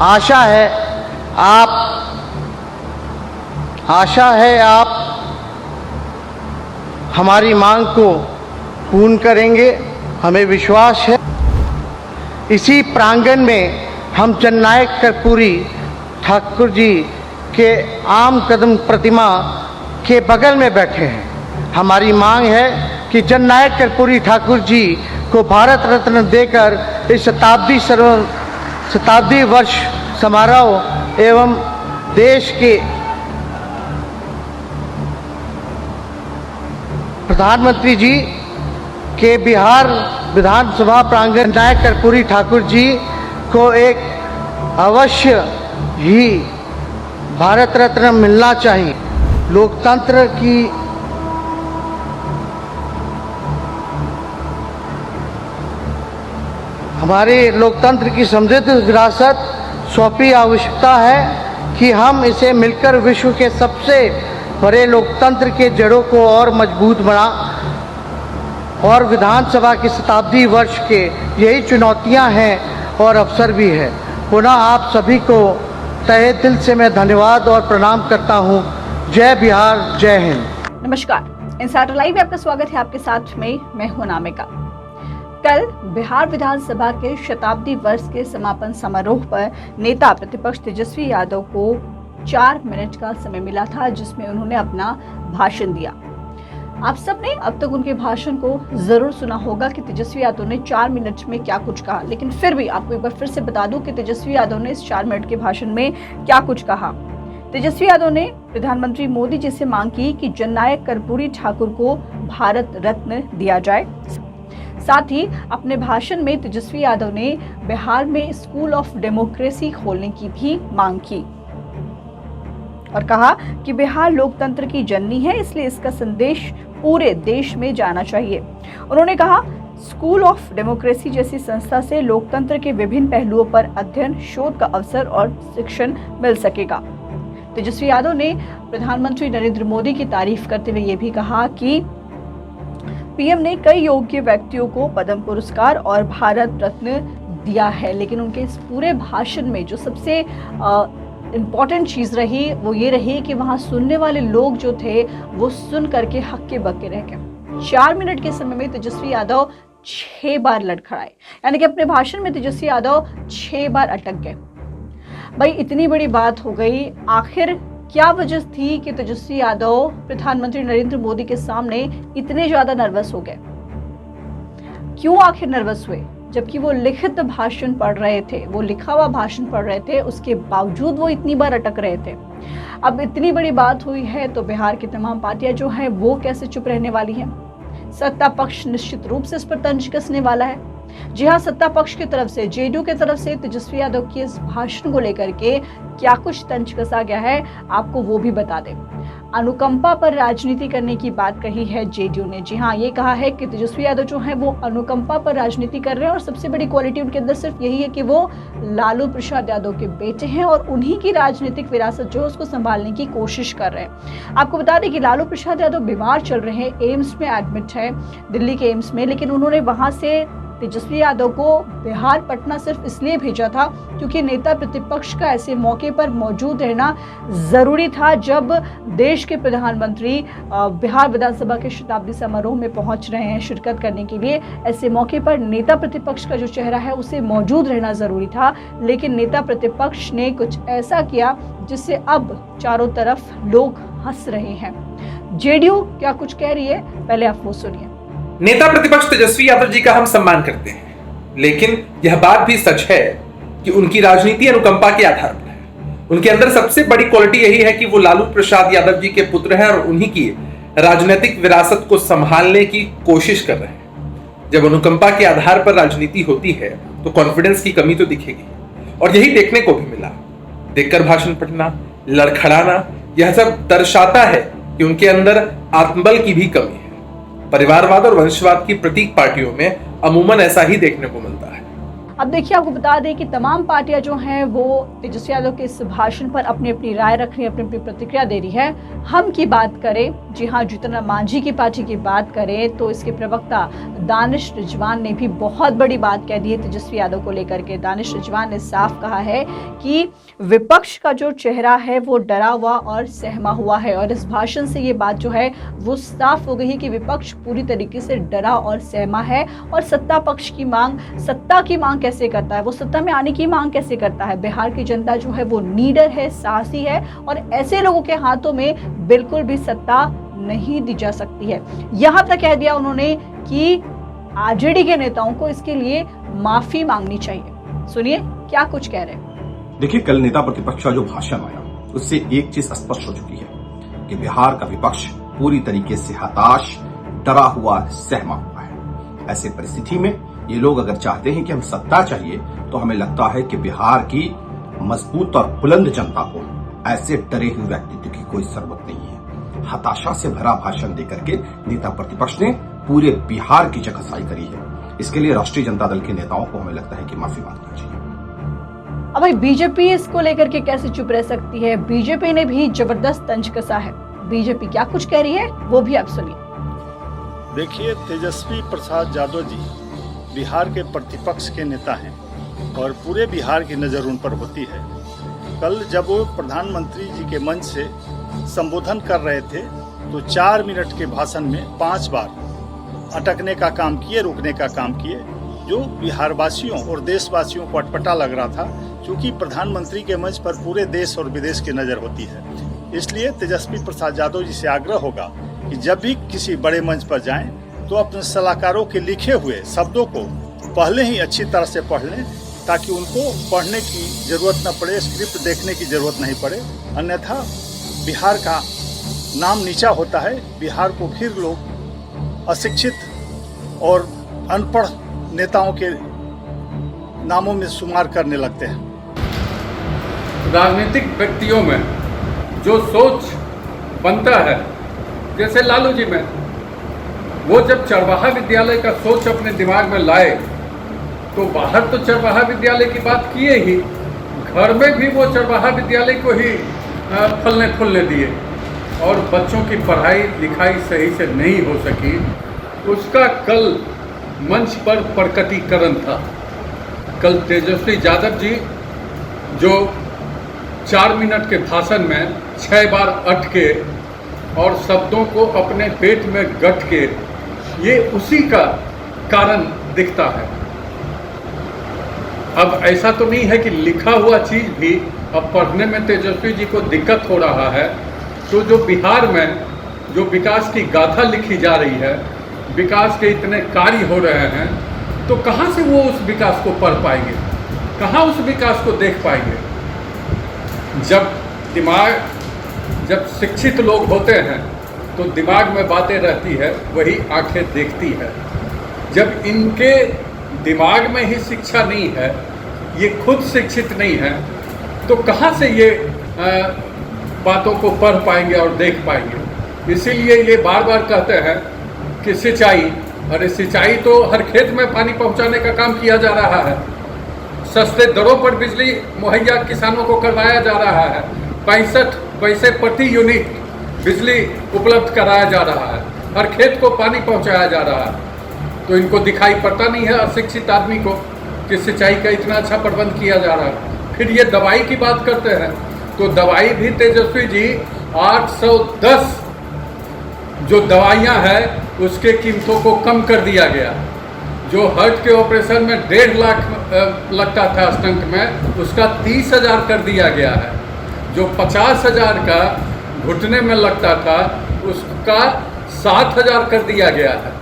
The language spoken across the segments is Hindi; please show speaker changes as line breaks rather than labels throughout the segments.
आशा है आप हमारी मांग को पूर्ण करेंगे, हमें विश्वास है। इसी प्रांगण में हम जननायक कर्पूरी ठाकुर जी के आम कदम प्रतिमा के बगल में बैठे हैं। हमारी मांग है कि जननायक कर्पूरी ठाकुर जी को भारत रत्न देकर इस शताब्दी वर्ष समारोह एवं देश के प्रधानमंत्री जी के बिहार विधानसभा प्रांगण नायक कर्पूरी ठाकुर जी को एक अवश्य ही भारत रत्न मिलना चाहिए। लोकतंत्र की हमारे लोकतंत्र की समृद्ध विरासत सौंपी आवश्यकता है कि हम इसे मिलकर विश्व के सबसे बड़े लोकतंत्र के जड़ों को और मजबूत बना और विधानसभा की शताब्दी वर्ष के यही चुनौतियां हैं और अवसर भी है। पुनः आप सभी को तहे दिल से मैं धन्यवाद और प्रणाम करता हूं। जय बिहार, जय हिंद।
नमस्कार, इनसाइडर लाइव में आपका स्वागत है। आपके साथ में मैं हूं नामिका। कल बिहार विधानसभा के शताब्दी वर्ष के समापन समारोह पर नेता प्रतिपक्ष तेजस्वी यादव को 4 मिनट का समय मिला था, जिसमें उन्होंने अपना भाषण दिया। आप सबने अब तक उनके भाषण को जरूर सुना होगा कि तेजस्वी यादव ने 4 मिनट में क्या कुछ कहा, लेकिन फिर भी आपको एक बार फिर से बता दूं कि तेजस्वी यादव ने इस 4 मिनट के भाषण में क्या कुछ कहा। तेजस्वी यादव ने प्रधानमंत्री मोदी जी से मांग की कि जननायक कर्पूरी ठाकुर को भारत रत्न दिया जाए। साथ ही अपने भाषण में तेजस्वी यादव ने बिहार में स्कूल ऑफ डेमोक्रेसी खोलने की भी मांग की और कहा कि बिहार लोकतंत्र की जननी है, इसलिए इसका संदेश पूरे देश में जाना चाहिए। उन्होंने कहा, स्कूल ऑफ डेमोक्रेसी जैसी संस्था से लोकतंत्र के विभिन्न पहलुओं पर अध्ययन, शोध का अवसर और शिक्षण मिल सकेगा। तेजस्वी यादव ने प्रधानमंत्री नरेंद्र मोदी की तारीफ करते हुए ये भी कहा कि पीएम ने कई योग्य व्यक्तियों को पद्म पुरस्कार और भारत रत्न दिया है, लेकिन उनके इस पूरे भाषण में जो सबसे इम्पॉर्टेंट चीज़ रही वो ये रही कि वहाँ सुनने वाले लोग जो थे वो सुन करके हक्के बक्के रह गए। 4 मिनट के समय में तेजस्वी यादव 6 बार लड़खड़ाए, यानी कि अपने भाषण में तेजस्वी यादव 6 बार अटक गए। भाई इतनी बड़ी बात हो गई, आखिर क्या वजह थी कि तेजस्वी यादव प्रधानमंत्री नरेंद्र मोदी के सामने इतने ज्यादा नर्वस हो गए? क्यों आखिर नर्वस हुए? जबकि वो लिखित भाषण पढ़ रहे थे, वो लिखा हुआ भाषण पढ़ रहे थे, उसके बावजूद वो इतनी बार अटक रहे थे। अब इतनी बड़ी बात हुई है तो बिहार की तमाम पार्टियां जो हैं वो कैसे चुप रहने वाली हैं? सत्ता पक्ष निश्चित रूप से इस पर तंज कसने वाला है। जी हाँ, सत्ता पक्ष की तरफ से, जेडीयू की तरफ से तेजस्वी यादव के इस भाषण को लेकर के क्या कुछ तंज कसा गया है, आपको वो भी बता दें। अनुकंपा पर राजनीति करने की बात कही है जेडीयू ने। जी हाँ, ये कहा है कि तेजस्वी यादव जो है वो अनुकंपा पर राजनीति कर रहे हैं और सबसे बड़ी क्वालिटी उनके अंदर सिर्फ यही है कि वो लालू प्रसाद यादव के बेटे हैं और उन्हीं की राजनीतिक विरासत जो है उसको संभालने की कोशिश कर रहे हैं। आपको बता दें कि लालू प्रसाद यादव बीमार चल रहे हैं, एम्स में एडमिट है, दिल्ली के एम्स में, लेकिन उन्होंने वहां से तेजस्वी यादव को बिहार पटना सिर्फ इसलिए भेजा था क्योंकि नेता प्रतिपक्ष का ऐसे मौके पर मौजूद रहना जरूरी था जब देश के प्रधानमंत्री बिहार विधानसभा के शताब्दी समारोह में पहुंच रहे हैं शिरकत करने के लिए। ऐसे मौके पर नेता प्रतिपक्ष का जो चेहरा है उसे मौजूद रहना जरूरी था, लेकिन नेता प्रतिपक्ष ने कुछ ऐसा किया जिससे अब चारों तरफ लोग हंस रहे हैं। जेडीयू क्या कुछ कह रही है, पहले आप वो सुनिए।
नेता प्रतिपक्ष तेजस्वी यादव जी का हम सम्मान करते हैं, लेकिन यह बात भी सच है कि उनकी राजनीति अनुकंपा के आधार पर है। उनके अंदर सबसे बड़ी क्वालिटी यही है कि वो लालू प्रसाद यादव जी के पुत्र हैं और उन्हीं की राजनीतिक विरासत को संभालने की कोशिश कर रहे हैं। जब अनुकंपा के आधार पर राजनीति होती है तो कॉन्फिडेंस की कमी तो दिखेगी, और यही देखने को भी मिला। देखकर भाषण पढ़ना, लड़खड़ाना, यह सब दर्शाता है कि उनके अंदर आत्मबल की भी कमी है। परिवारवाद और वंशवाद की प्रतीक पार्टियों में अमूमन ऐसा ही देखने को मिलता है।
अब देखिए, आपको बता दें कि तमाम पार्टियां जो हैं वो तेजस्वी यादव के इस भाषण पर अपनी अपनी राय रख रही है, अपनी अपनी प्रतिक्रिया दे रही है। हम की बात करें, जी हाँ, जीतन मांझी की पार्टी की बात करें तो इसके प्रवक्ता दानिश रिजवान ने भी बहुत बड़ी बात कह दी है तेजस्वी यादव को लेकर के। दानिश रिजवान ने साफ कहा है कि विपक्ष का जो चेहरा है वो डरा हुआ और सहमा हुआ है, और इस भाषण से ये बात जो है वो साफ हो गई है कि विपक्ष पूरी तरीके से डरा और सहमा है। और सत्ता पक्ष की मांग, सत्ता की मांग कैसे करता है, वो सत्ता में आने की मांग कैसे करता है। बिहार की जनता जो है वो नीडर है, साहसी है, और ऐसे लोगों के हाथों में बिल्कुल भी सत्ता नहीं दी जा सकती है। यहां तक कह दिया उन्होंने कि आरजेडी के नेताओं को इसके लिए माफी मांगनी चाहिए। सुनिए क्या कुछ कह रहे हैं।
देखिए, कल नेता प्रतिपक्ष का जो भाषण आया उससे एक चीज स्पष्ट हो चुकी है कि बिहार का विपक्ष पूरी तरीके से हताश, डरा हुआ, सहमा हुआ है। ऐसे परिस्थिति में ये लोग अगर चाहते हैं कि हम सत्ता चाहिए, तो हमें लगता है कि बिहार की मजबूत और बुलंद जनता को ऐसे डरे हुए व्यक्तित्व की कोई जरूरत नहीं है। हताशा से भरा भाषण देकर के नेता प्रतिपक्ष ने पूरे बिहार की चकसाई करी है। इसके लिए राष्ट्रीय जनता दल के नेताओं को हमें लगता है कि माफी मांगनी चाहिए।
अब भाई बीजेपी इसको लेकर के कैसे चुप रह सकती है। बीजेपी ने भी जबरदस्त तंज कसा है। बीजेपी क्या कुछ कह रही है वो भी आप सुनिए।
देखिए, तेजस्वी प्रसाद यादव जी बिहार के प्रतिपक्ष के नेता हैं और पूरे बिहार की नज़र उन पर होती है। कल जब वो प्रधानमंत्री जी के मंच से संबोधन कर रहे थे तो 4 मिनट के भाषण में 5 बार अटकने का काम किए, रुकने का काम किए, जो बिहार वासियों और देशवासियों को अटपटा लग रहा था, क्योंकि प्रधानमंत्री के मंच पर पूरे देश और विदेश की नज़र होती है। इसलिए तेजस्वी प्रसाद यादव जी से आग्रह होगा कि जब भी किसी बड़े मंच पर जाएं तो अपने सलाहकारों के लिखे हुए शब्दों को पहले ही अच्छी तरह से पढ़ लें, ताकि उनको पढ़ने की ज़रूरत न पड़े, स्क्रिप्ट देखने की ज़रूरत नहीं पड़े। अन्यथा बिहार का नाम नीचा होता है, बिहार को फिर लोग अशिक्षित और अनपढ़ नेताओं के नामों में शुमार करने लगते हैं।
राजनीतिक व्यक्तियों में जो सोच बनता है, जैसे लालू जी में, वो जब चरवाहा विद्यालय का सोच अपने दिमाग में लाए तो बाहर तो चरवाहा विद्यालय की बात किए ही, घर में भी वो चरवाहा विद्यालय को ही फलने फूलने दिए और बच्चों की पढ़ाई लिखाई सही से नहीं हो सकी। उसका कल मंच पर प्रकटीकरण था। कल तेजस्वी यादव जी जो 4 मिनट के भाषण में 6 बार अटके और शब्दों को अपने पेट में गट के, ये उसी का कारण दिखता है। अब ऐसा तो नहीं है कि लिखा हुआ चीज़ भी अब पढ़ने में तेजस्वी जी को दिक्कत हो रहा है, तो जो बिहार में जो विकास की गाथा लिखी जा रही है, विकास के इतने कार्य हो रहे हैं, तो कहाँ से वो उस विकास को पढ़ पाएंगे, कहाँ उस विकास को देख पाएंगे। जब शिक्षित लोग होते हैं तो दिमाग में बातें रहती है, वही आंखें देखती है। जब इनके दिमाग में ही शिक्षा नहीं है, ये खुद शिक्षित नहीं है, तो कहाँ से ये बातों को पढ़ पाएंगे और देख पाएंगे। इसीलिए ये बार बार कहते हैं कि सिंचाई, अरे सिंचाई तो हर खेत में पानी पहुंचाने का काम किया जा रहा है, सस्ते दरों पर बिजली मुहैया किसानों को करवाया जा रहा है, 65 पैसे प्रति यूनिट बिजली उपलब्ध कराया जा रहा है, हर खेत को पानी पहुंचाया जा रहा है। तो इनको दिखाई पड़ता नहीं है अशिक्षित आदमी को कि सिंचाई का इतना अच्छा प्रबंध किया जा रहा है। फिर ये दवाई की बात करते हैं तो दवाई भी तेजस्वी जी 810 जो दवाइयाँ हैं उसके कीमतों को कम कर दिया गया। जो हार्ट के ऑपरेशन में 1.5 लाख लगता था स्टंट में, उसका 30,000 कर दिया गया है। जो 50,000 का घुटने में लगता था उसका 7,000 कर दिया गया है।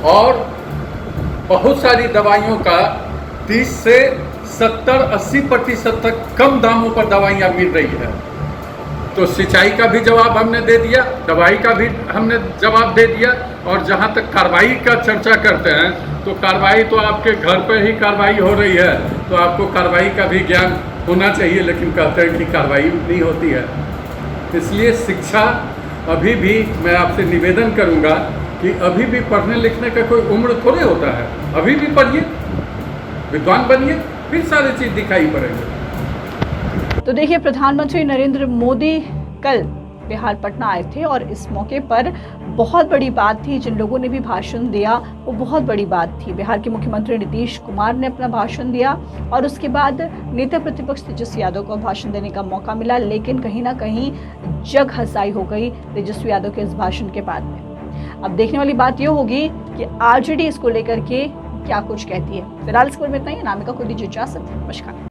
और बहुत सारी दवाइयों का 30 से 70-80% तक कम दामों पर दवाइयाँ मिल रही है। तो सिंचाई का भी जवाब हमने दे दिया, दवाई का भी हमने जवाब दे दिया। और जहाँ तक कार्रवाई का चर्चा करते हैं तो कार्रवाई तो आपके घर पर ही कार्रवाई हो रही है, तो आपको कार्रवाई का भी ज्ञान होना चाहिए, लेकिन कहते हैं कि कार्रवाई नहीं होती है। इसलिए शिक्षा अभी भी, मैं आपसे निवेदन करूंगा कि अभी भी पढ़ने लिखने का कोई उम्र थोड़े होता है, अभी भी पढ़िए। विद्वान बनिए, फिर सारी चीज दिखाई पड़ेगी।
तो देखिए, प्रधानमंत्री नरेंद्र मोदी कल बिहार पटना आए थे और इस मौके पर बहुत बड़ी बात थी। जिन लोगों ने भी भाषण दिया वो बहुत बड़ी बात थी। बिहार के मुख्यमंत्री नीतीश कुमार ने अपना भाषण दिया और उसके बाद नेता प्रतिपक्ष तेजस्वी यादव को भाषण देने का मौका मिला, लेकिन कहीं ना कहीं जग हंसाई हो गई तेजस्वी यादव के इस भाषण के बाद में। अब देखने वाली बात ये होगी कि आरजेडी इसको लेकर के क्या कुछ कहती है। फिलहाल इस खबर में इतना ही। अनामिका को दीजिए इजाजत। नमस्कार।